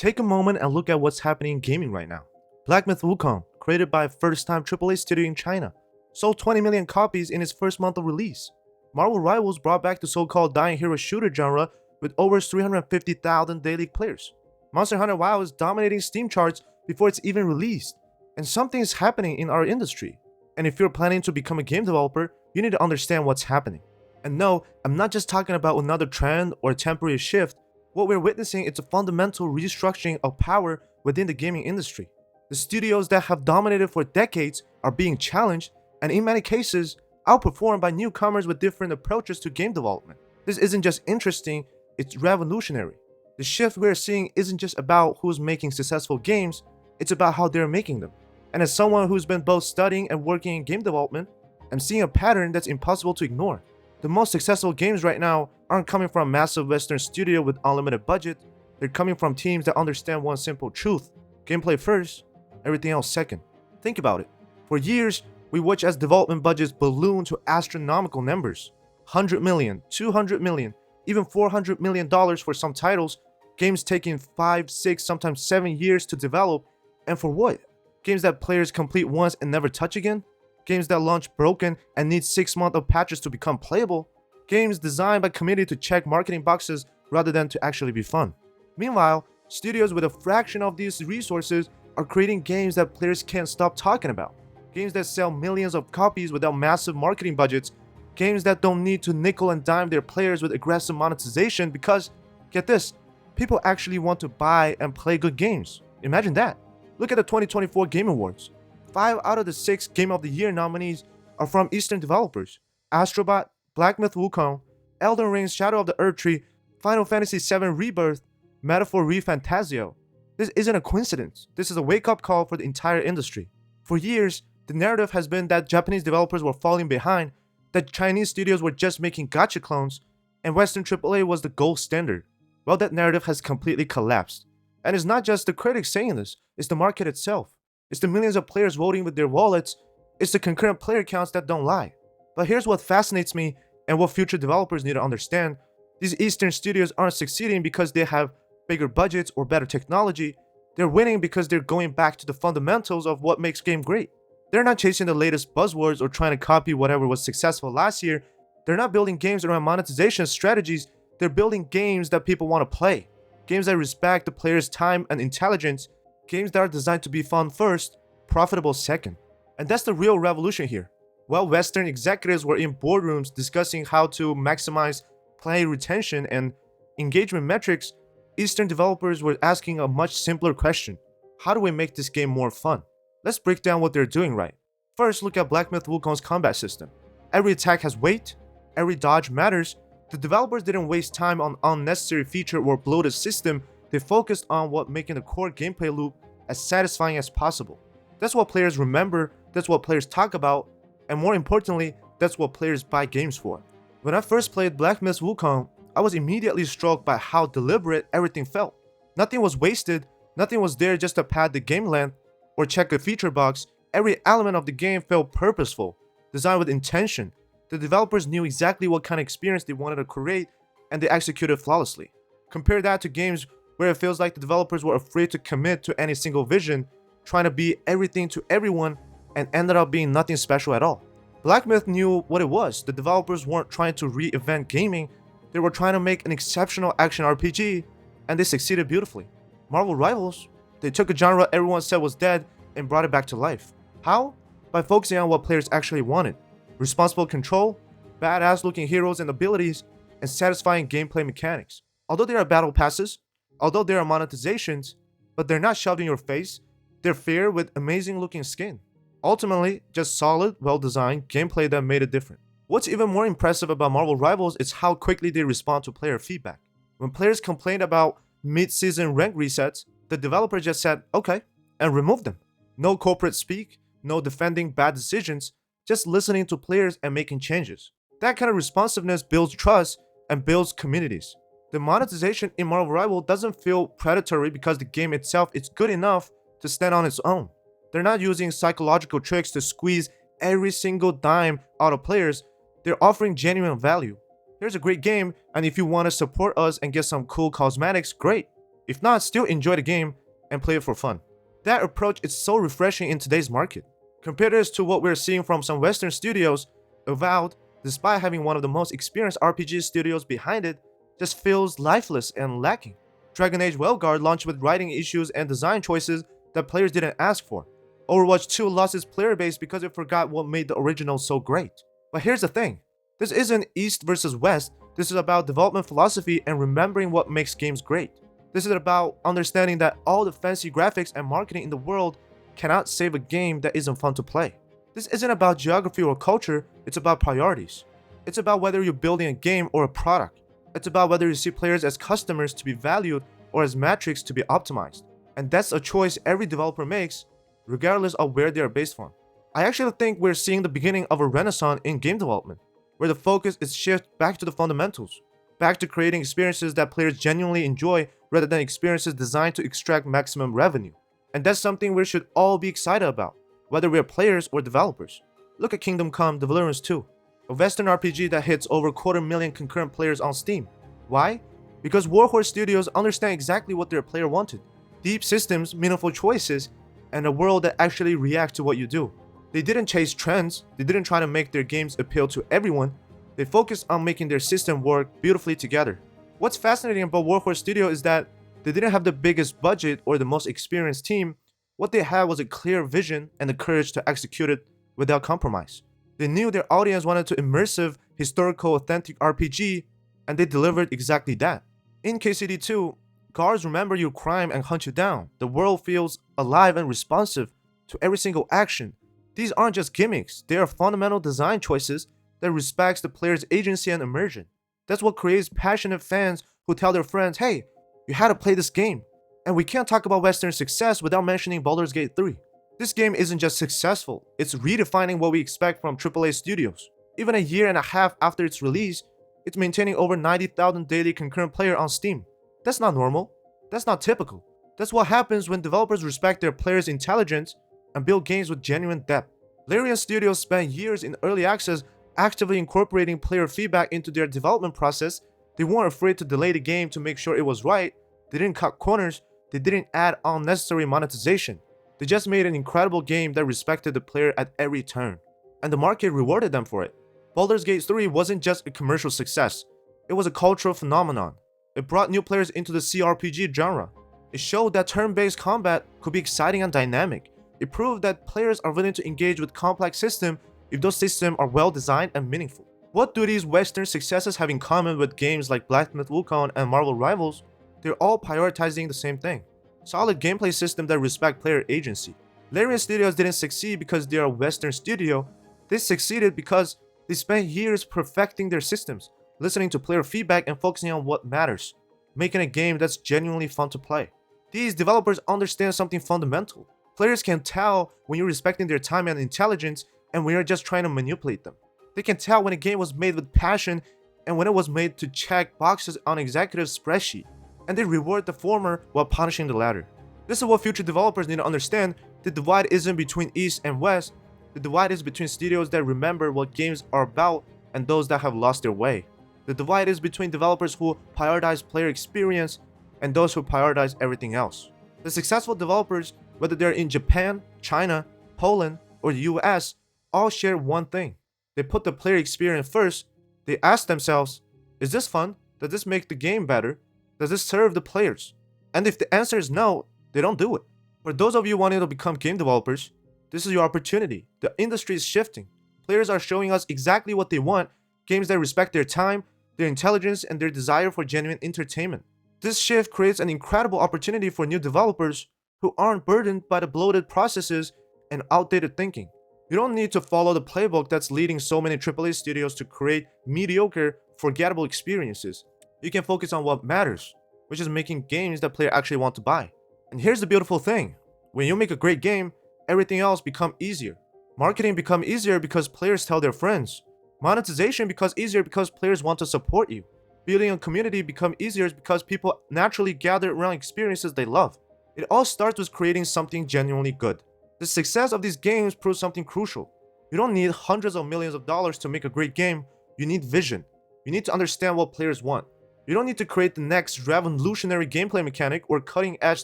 Take a moment and look at what's happening in gaming right now. Black Myth Wukong, created by a first-time AAA studio in China, sold 20 million copies in its first month of release. Marvel Rivals brought back the so-called dying hero shooter genre with over 350,000 daily players. Monster Hunter WoW is dominating Steam charts before it's even released. And something is happening in our industry. And if you're planning to become a game developer, you need to understand what's happening. And no, I'm not just talking about another trend or a temporary shift. What we're witnessing is a fundamental restructuring of power within the gaming industry. The studios that have dominated for decades are being challenged, and in many cases, outperformed by newcomers with different approaches to game development. This isn't just interesting, it's revolutionary. The shift we're seeing isn't just about who's making successful games, it's about how they're making them. And as someone who's been both studying and working in game development, I'm seeing a pattern that's impossible to ignore. The most successful games right now aren't coming from a massive Western studio with unlimited budget. They're coming from teams that understand one simple truth: gameplay first, everything else second. Think about it. For years, we watched as development budgets balloon to astronomical numbers. 100 million, 200 million, even $400 million for some titles. Games taking 5, 6, sometimes 7 years to develop. And for what? Games that players complete once and never touch again? Games that launch broken and need 6 months of patches to become playable? Games designed by committee to check marketing boxes rather than to actually be fun. Meanwhile, studios with a fraction of these resources are creating games that players can't stop talking about. Games that sell millions of copies without massive marketing budgets. Games that don't need to nickel and dime their players with aggressive monetization because, get this, people actually want to buy and play good games. Imagine that. Look at the 2024 Game Awards. 5 out of the 6 Game of the Year nominees are from Eastern developers: Astrobot, Black Myth Wukong, Elden Ring Shadow of the Erdtree, Final Fantasy VII Rebirth, Metaphor ReFantazio. This isn't a coincidence. This is a wake-up call for the entire industry. For years, the narrative has been that Japanese developers were falling behind, that Chinese studios were just making gacha clones, and Western AAA was the gold standard. Well, that narrative has completely collapsed. And it's not just the critics saying this, it's the market itself. It's the millions of players voting with their wallets. It's the concurrent player counts that don't lie. But here's what fascinates me and what future developers need to understand. These Eastern studios aren't succeeding because they have bigger budgets or better technology. They're winning because they're going back to the fundamentals of what makes game great. They're not chasing the latest buzzwords or trying to copy whatever was successful last year. They're not building games around monetization strategies. They're building games that people want to play. Games that respect the player's time and intelligence. Games that are designed to be fun first, profitable second. And that's the real revolution here. While Western executives were in boardrooms discussing how to maximize player retention and engagement metrics, Eastern developers were asking a much simpler question: how do we make this game more fun? Let's break down what they're doing right. First, look at Black Myth Wukong's combat system. Every attack has weight, every dodge matters. The developers didn't waste time on unnecessary feature or bloated system. They focused on making the core gameplay loop as satisfying as possible. That's what players remember, that's what players talk about, and more importantly, that's what players buy games for. When I first played Black Myth Wukong, I was immediately struck by how deliberate everything felt. Nothing was wasted, nothing was there just to pad the game length or check a feature box. Every element of the game felt purposeful, designed with intention. The developers knew exactly what kind of experience they wanted to create, and they executed flawlessly. Compare that to games where it feels like the developers were afraid to commit to any single vision, trying to be everything to everyone, and ended up being nothing special at all. Black Myth knew what it was. The developers weren't trying to reinvent gaming, they were trying to make an exceptional action RPG, and they succeeded beautifully. Marvel Rivals, they took a genre everyone said was dead and brought it back to life. How? By focusing on what players actually wanted: responsible control, badass looking heroes and abilities, and satisfying gameplay mechanics. Although there are battle passes, although there are monetizations, but they're not shoved in your face, they're fair with amazing looking skin. Ultimately, just solid, well-designed gameplay that made it different. What's even more impressive about Marvel Rivals is how quickly they respond to player feedback. When players complained about mid-season rank resets, the developer just said, okay, and removed them. No corporate speak, no defending bad decisions, just listening to players and making changes. That kind of responsiveness builds trust and builds communities. The monetization in Marvel Rival doesn't feel predatory because the game itself is good enough to stand on its own. They're not using psychological tricks to squeeze every single dime out of players. They're offering genuine value. Here's a great game, and if you want to support us and get some cool cosmetics, great. If not, still enjoy the game and play it for fun. That approach is so refreshing in today's market. Compare this to what we're seeing from some Western studios. Avowed, despite having one of the most experienced RPG studios behind it, just feels lifeless and lacking. Dragon Age Wellguard launched with writing issues and design choices that players didn't ask for. Overwatch 2 lost its player base because it forgot what made the original so great. But here's the thing, this isn't East versus West, this is about development philosophy and remembering what makes games great. This is about understanding that all the fancy graphics and marketing in the world cannot save a game that isn't fun to play. This isn't about geography or culture, it's about priorities. It's about whether you're building a game or a product. It's about whether you see players as customers to be valued or as metrics to be optimized. And that's a choice every developer makes, regardless of where they are based from. I actually think we're seeing the beginning of a renaissance in game development, where the focus is shifted back to the fundamentals, back to creating experiences that players genuinely enjoy rather than experiences designed to extract maximum revenue. And that's something we should all be excited about, whether we're players or developers. Look at Kingdom Come Deliverance II, a Western RPG that hits over 250,000 concurrent players on Steam. Why? Because Warhorse Studios understand exactly what their player wanted. Deep systems, meaningful choices, and a world that actually reacts to what you do. They didn't chase trends, they didn't try to make their games appeal to everyone, they focused on making their system work beautifully together. What's fascinating about Warhorse Studio is that they didn't have the biggest budget or the most experienced team. What they had was a clear vision and the courage to execute it without compromise. They knew their audience wanted an immersive, historical, authentic RPG, and they delivered exactly that. In KCD 2, guards remember your crime and hunt you down. The world feels alive and responsive to every single action. These aren't just gimmicks, they are fundamental design choices that respects the player's agency and immersion. That's what creates passionate fans who tell their friends, hey, you had to play this game. And we can't talk about Western success without mentioning Baldur's Gate 3. This game isn't just successful, it's redefining what we expect from AAA studios. Even a year and a half after its release, it's maintaining over 90,000 daily concurrent player on Steam. That's not normal. That's not typical. That's what happens when developers respect their players' intelligence and build games with genuine depth. Larian Studios spent years in early access actively incorporating player feedback into their development process. They weren't afraid to delay the game to make sure it was right. They didn't cut corners. They didn't add unnecessary monetization. They just made an incredible game that respected the player at every turn. And the market rewarded them for it. Baldur's Gate 3 wasn't just a commercial success. It was a cultural phenomenon. It brought new players into the CRPG genre. It showed that turn-based combat could be exciting and dynamic. It proved that players are willing to engage with complex systems if those systems are well designed and meaningful. What do these Western successes have in common with games like Black Myth Wukong and Marvel Rivals? They're all prioritizing the same thing. Solid gameplay systems that respect player agency. Larian Studios didn't succeed because they are a Western studio. They succeeded because they spent years perfecting their systems, listening to player feedback and focusing on what matters, making a game that's genuinely fun to play. These developers understand something fundamental. Players can tell when you're respecting their time and intelligence and when you're just trying to manipulate them. They can tell when a game was made with passion and when it was made to check boxes on executive spreadsheet. And they reward the former while punishing the latter. This is what future developers need to understand. The divide isn't between East and West. The divide is between studios that remember what games are about and those that have lost their way. The divide is between developers who prioritize player experience and those who prioritize everything else. The successful developers, whether they're in Japan, China, Poland, or the US, all share one thing. They put the player experience first. They ask themselves, is this fun? Does this make the game better? Does this serve the players? And if the answer is no, they don't do it. For those of you wanting to become game developers, this is your opportunity. The industry is shifting. Players are showing us exactly what they want, games that respect their time, their intelligence, and their desire for genuine entertainment. This shift creates an incredible opportunity for new developers who aren't burdened by the bloated processes and outdated thinking. You don't need to follow the playbook that's leading so many AAA studios to create mediocre, forgettable experiences. You can focus on what matters, which is making games that players actually want to buy. And here's the beautiful thing. When you make a great game, everything else becomes easier. Marketing becomes easier because players tell their friends. Monetization becomes easier because players want to support you. Building a community becomes easier because people naturally gather around experiences they love. It all starts with creating something genuinely good. The success of these games proves something crucial. You don't need hundreds of millions of dollars to make a great game. You need vision. You need to understand what players want. You don't need to create the next revolutionary gameplay mechanic or cutting-edge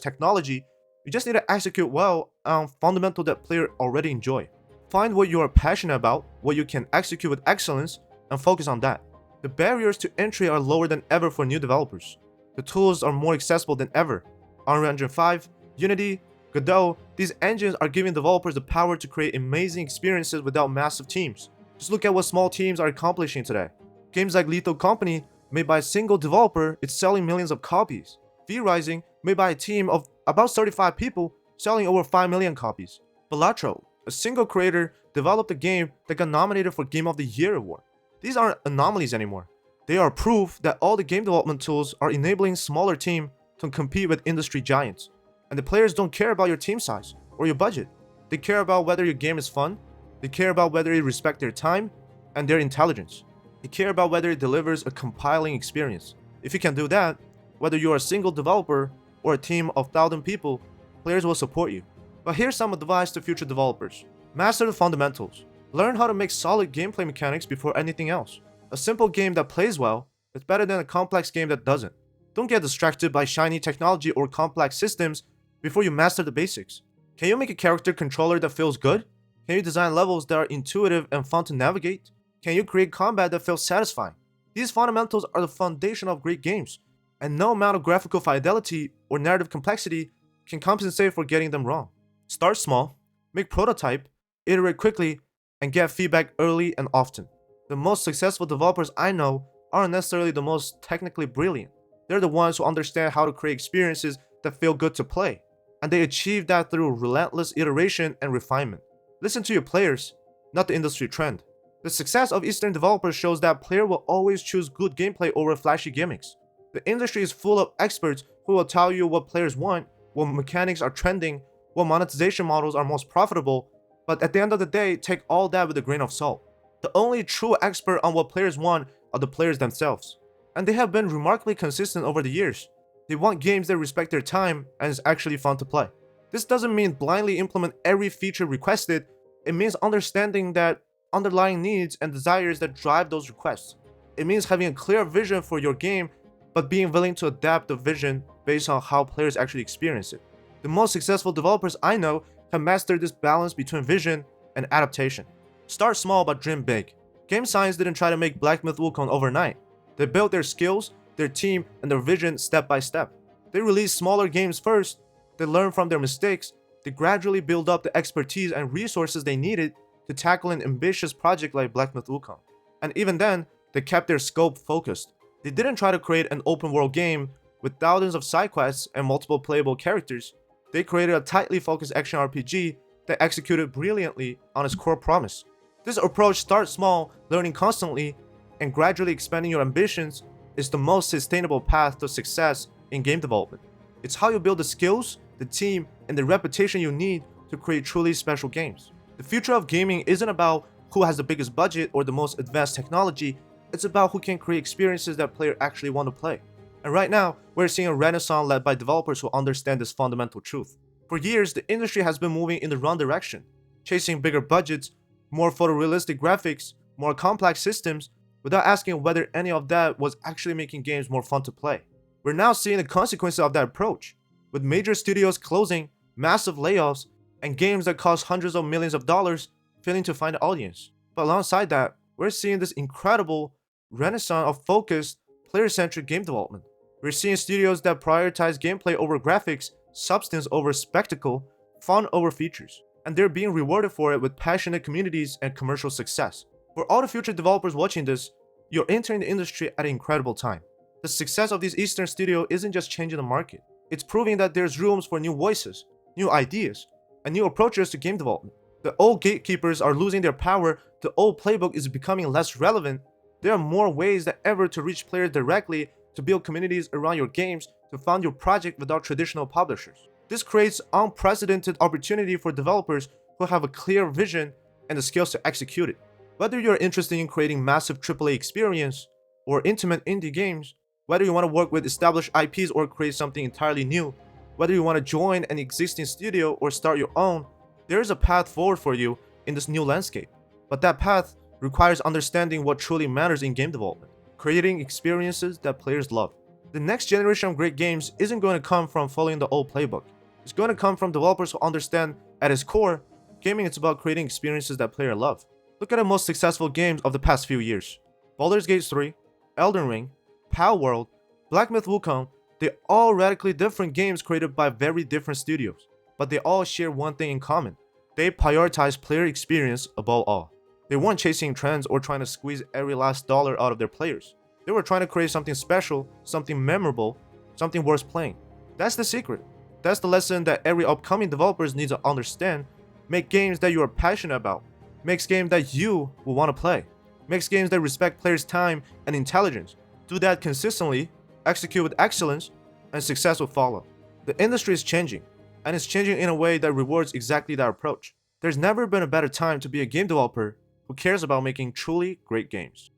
technology. You just need to execute well on fundamentals that players already enjoy. Find what you are passionate about, what you can execute with excellence, and focus on that. The barriers to entry are lower than ever for new developers. The tools are more accessible than ever. Unreal Engine 5, Unity, Godot, these engines are giving developers the power to create amazing experiences without massive teams. Just look at what small teams are accomplishing today. Games like Lethal Company, made by a single developer, it's selling millions of copies. V-Rising, made by a team of about 35 people, selling over 5 million copies. Balatro, a single creator, developed a game that got nominated for Game of the Year award. These aren't anomalies anymore. They are proof that all the game development tools are enabling smaller teams to compete with industry giants. And the players don't care about your team size or your budget. They care about whether your game is fun. They care about whether you respect their time and their intelligence. They care about whether it delivers a compelling experience. If you can do that, whether you are a single developer or a team of 1,000 people, players will support you. But here's some advice to future developers. Master the fundamentals. Learn how to make solid gameplay mechanics before anything else. A simple game that plays well is better than a complex game that doesn't. Don't get distracted by shiny technology or complex systems before you master the basics. Can you make a character controller that feels good? Can you design levels that are intuitive and fun to navigate? Can you create combat that feels satisfying? These fundamentals are the foundation of great games, and no amount of graphical fidelity or narrative complexity can compensate for getting them wrong. Start small, make prototype, iterate quickly, and get feedback early and often. The most successful developers I know aren't necessarily the most technically brilliant. They're the ones who understand how to create experiences that feel good to play, and they achieve that through relentless iteration and refinement. Listen to your players, not the industry trend. The success of Eastern developers shows that players will always choose good gameplay over flashy gimmicks. The industry is full of experts who will tell you what players want, what mechanics are trending, what monetization models are most profitable, but at the end of the day, take all that with a grain of salt. The only true expert on what players want are the players themselves, and they have been remarkably consistent over the years. They want games that respect their time and is actually fun to play. This doesn't mean blindly implement every feature requested. It means understanding that underlying needs and desires that drive those requests. It means having a clear vision for your game, but being willing to adapt the vision based on how players actually experience it. The most successful developers I know have mastered this balance between vision and adaptation. Start small but dream big. Game Science didn't try to make Black Myth Wukong overnight. They built their skills, their team, and their vision step by step. They released smaller games first, they learned from their mistakes, they gradually build up the expertise and resources they needed to tackle an ambitious project like Black Myth Wukong. And even then, they kept their scope focused. They didn't try to create an open world game with thousands of side quests and multiple playable characters. They created a tightly focused action RPG that executed brilliantly on its core promise. This approach, start small, learning constantly, and gradually expanding your ambitions, is the most sustainable path to success in game development. It's how you build the skills, the team, and the reputation you need to create truly special games. The future of gaming isn't about who has the biggest budget or the most advanced technology, it's about who can create experiences that players actually want to play. And right now, we're seeing a renaissance led by developers who understand this fundamental truth. For years, the industry has been moving in the wrong direction, chasing bigger budgets, more photorealistic graphics, more complex systems, without asking whether any of that was actually making games more fun to play. We're now seeing the consequences of that approach, with major studios closing, massive layoffs, and games that cost hundreds of millions of dollars failing to find an audience. But alongside that, we're seeing this incredible renaissance of focused, player-centric game development. We're seeing studios that prioritize gameplay over graphics, substance over spectacle, fun over features, and they're being rewarded for it with passionate communities and commercial success. For all the future developers watching this, you're entering the industry at an incredible time. The success of this Eastern studio isn't just changing the market, it's proving that there's rooms for new voices, new ideas, and new approaches to game development. The old gatekeepers are losing their power, the old playbook is becoming less relevant. There are more ways than ever to reach players directly, to build communities around your games, to fund your project without traditional publishers. This creates unprecedented opportunity for developers who have a clear vision and the skills to execute it. Whether you're interested in creating massive AAA experience or intimate indie games, whether you want to work with established IPs or create something entirely new, whether you want to join an existing studio or start your own, there is a path forward for you in this new landscape. But that path requires understanding what truly matters in game development: creating experiences that players love. The next generation of great games isn't going to come from following the old playbook. It's going to come from developers who understand, at its core, gaming is about creating experiences that players love. Look at the most successful games of the past few years. Baldur's Gate 3, Elden Ring, Power World, Black Myth Wukong, they're all radically different games created by very different studios. But they all share one thing in common. They prioritize player experience above all. They weren't chasing trends or trying to squeeze every last dollar out of their players. They were trying to create something special, something memorable, something worth playing. That's the secret. That's the lesson that every upcoming developers need to understand. Make games that you are passionate about. Makes games that you will want to play. Makes games that respect players' time and intelligence. Do that consistently, execute with excellence, and success will follow. The industry is changing, and it's changing in a way that rewards exactly that approach. There's never been a better time to be a game developer who cares about making truly great games.